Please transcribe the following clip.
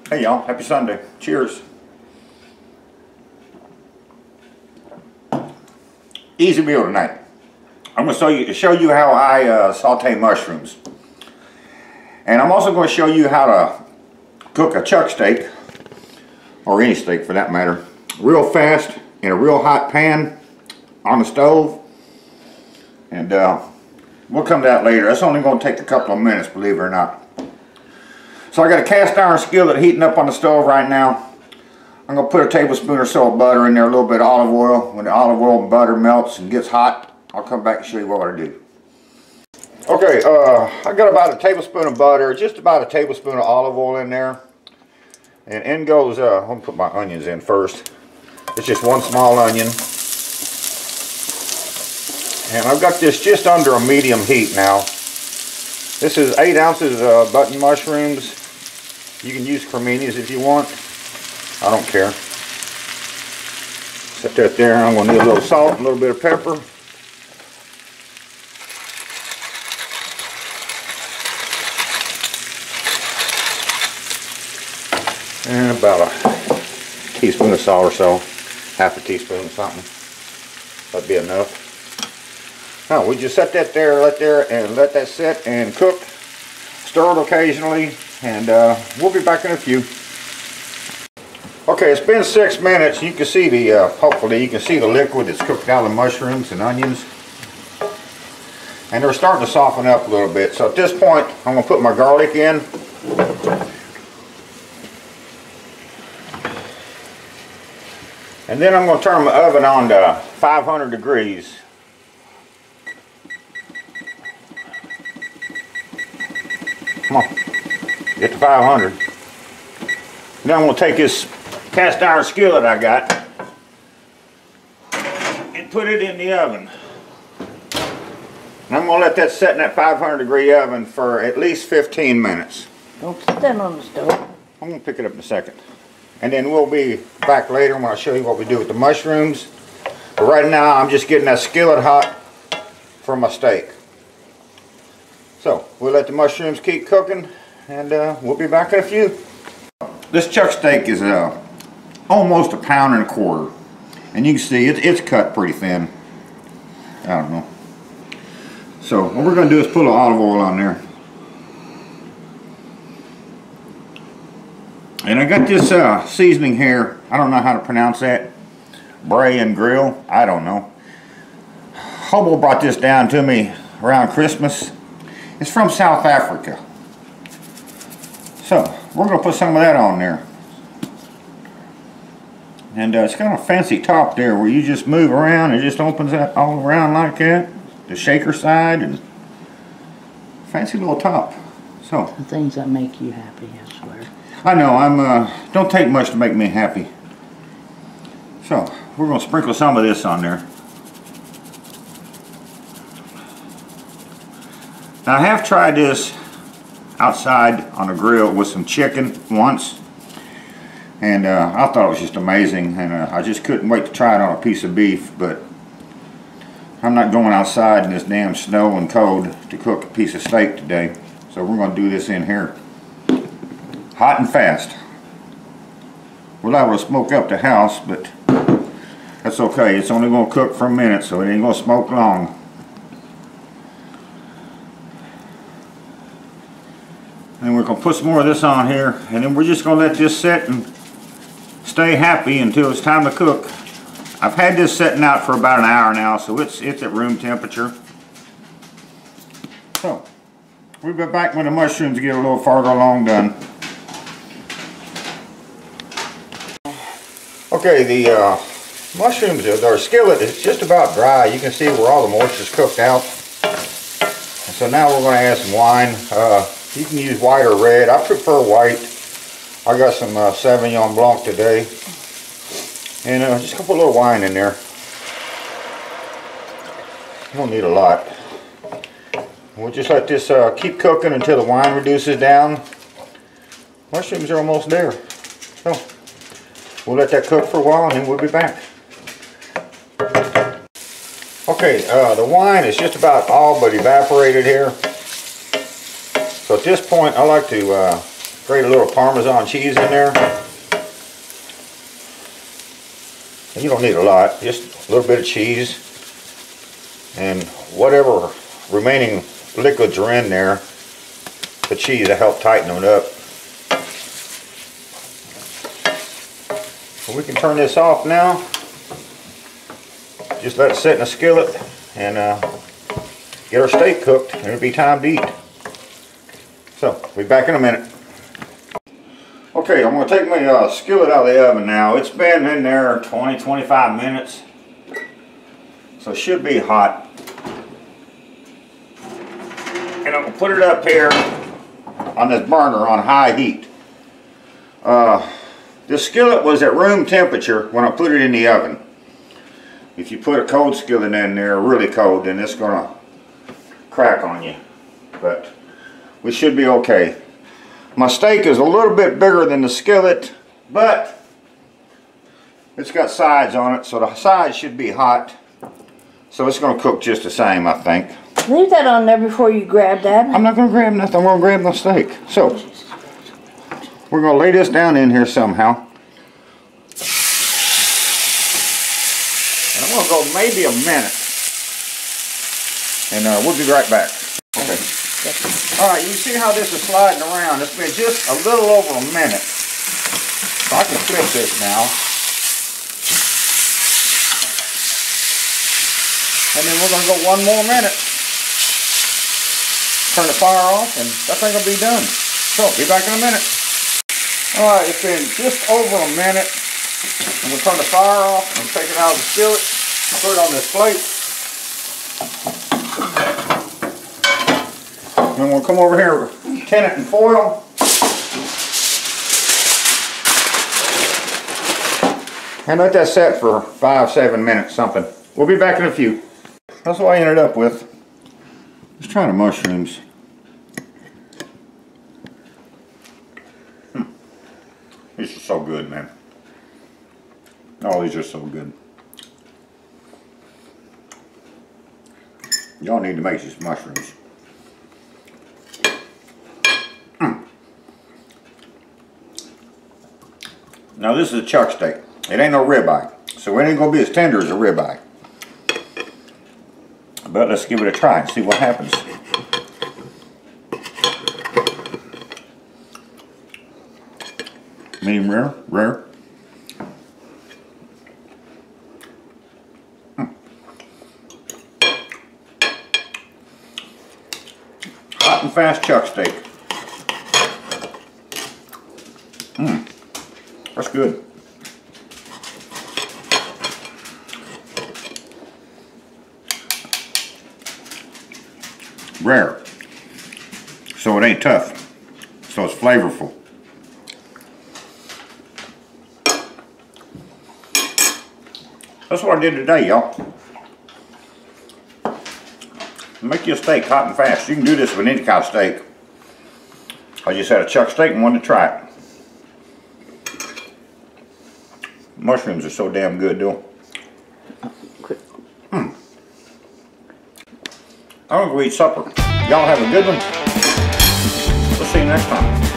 Hey y'all, happy Sunday. Cheers. Easy meal tonight. I'm going to show you how I saute mushrooms. And I'm also going to show you how to cook a chuck steak, or any steak for that matter, real fast in a real hot pan on the stove. And we'll come to that later. That's only going to take a couple of minutes, believe it or not. So I got a cast iron skillet heating up on the stove right now. I'm going to put a tablespoon or so of butter in there, a little bit of olive oil. When the olive oil and butter melts and gets hot, I'll come back and show you what I do. Okay, I got about a tablespoon of butter, just about a tablespoon of olive oil in there. And in goes, I'm going to put my onions in first. It's just one small onion. And I've got this just under a medium heat now. This is 8 ounces of button mushrooms. You can use creminis if you want. I don't care. Set that there. I'm going to need a little salt, a little bit of pepper. And about a teaspoon of salt or so. Half a teaspoon or something. That'd be enough. Now we just set that there, let that sit and cook. Stir it occasionally, and we'll be back in a few. Okay, it's been 6 minutes. You can see the, hopefully you can see the liquid that's cooked out of the mushrooms and onions. And they're starting to soften up a little bit. So at this point, I'm going to put my garlic in. And then I'm going to turn my oven on to 500 degrees. Come on, get to 500. Then I'm going to take this cast iron skillet I got and put it in the oven. And I'm going to let that set in that 500 degree oven for at least 15 minutes. Don't put that on the stove. I'm going to pick it up in a second. And then we'll be back later when I show you what we do with the mushrooms. But right now I'm just getting that skillet hot for my steak. So we'll let the mushrooms keep cooking, and we'll be back in a few. This chuck steak is almost 1.25 pounds, and you can see it's cut pretty thin. I don't know. So what we're going to do is put a little olive oil on there. And I got this seasoning here. I don't know how to pronounce that. Bray and Grill. I don't know. Hobo brought this down to me around Christmas. It's from South Africa. So we're going to put some of that on there. And it's got a fancy top there where you just move around. It just opens that all around like that. The shaker side and fancy little top. So The things that make you happy, I swear. I know, don't take much to make me happy. So we're going to sprinkle some of this on there. Now I have tried this outside on a grill with some chicken once, and I thought it was just amazing, and I just couldn't wait to try it on a piece of beef. But I'm not going outside in this damn snow and cold to cook a piece of steak today, so we're going to do this in here, hot and fast. We're liable to smoke up the house, but that's okay. It's only going to cook for a minute, so it ain't going to smoke long. And we're going to put some more of this on here, and then we're just going to let this sit and stay happy until it's time to cook. I've had this setting out for about an hour now, so it's at room temperature. So we'll be back when the mushrooms get a little farther along done. Okay, the mushrooms, our skillet is just about dry. You can see where all the moisture's cooked out. And so now we're going to add some wine. You can use white or red. I prefer white. I got some Sauvignon Blanc today. And just gonna put a little wine in there. You don't need a lot. We'll just let this keep cooking until the wine reduces down. Mushrooms are almost there. So we'll let that cook for a while and then we'll be back. Okay, the wine is just about all but evaporated here. So at this point, I like to grate a little Parmesan cheese in there. And you don't need a lot, just a little bit of cheese. And whatever remaining liquids are in there, the cheese will help tighten them up. So we can turn this off now. Just let it sit in a skillet and get our steak cooked, and it'll be time to eat. So, we'll be back in a minute. Okay, I'm going to take my skillet out of the oven now. It's been in there 20-25 minutes. So it should be hot. And I'm going to put it up here on this burner on high heat. This skillet was at room temperature when I put it in the oven. If you put a cold skillet in there, really cold, then it's going to crack on you. But we should be okay. My steak is a little bit bigger than the skillet, but it's got sides on it, so the sides should be hot. So it's going to cook just the same, I think. Leave that on there before you grab that. I'm not going to grab nothing. I'm going to grab my steak. So we're going to lay this down in here somehow. And I'm going to go maybe a minute. And we'll be right back. Okay. Alright, you see how this is sliding around. It's been just a little over a minute. So I can flip this now. And then we're going to go one more minute. Turn the fire off and that thing will be done. So, be back in a minute. Alright, it's been just over a minute. And we'll turn the fire off and take it out of the skillet. Put it on this plate. And we'll come over here, tin it in foil. And let that set for 5-7 minutes, something. We'll be back in a few. That's what I ended up with. Let's try the mushrooms. These are so good, man. Oh, these are so good. Y'all need to make these mushrooms. Now this is a chuck steak. It ain't no ribeye, so it ain't gonna be as tender as a ribeye. But let's give it a try and see what happens. Medium rare, rare. Hot and fast chuck steak. That's good. Rare. So it ain't tough. So it's flavorful. That's what I did today, y'all. Make your steak hot and fast. You can do this with any kind of steak. I just had a chuck steak and wanted to try it. Mushrooms are so damn good, though. I'm gonna go eat supper. Y'all have a good one. We'll see you next time.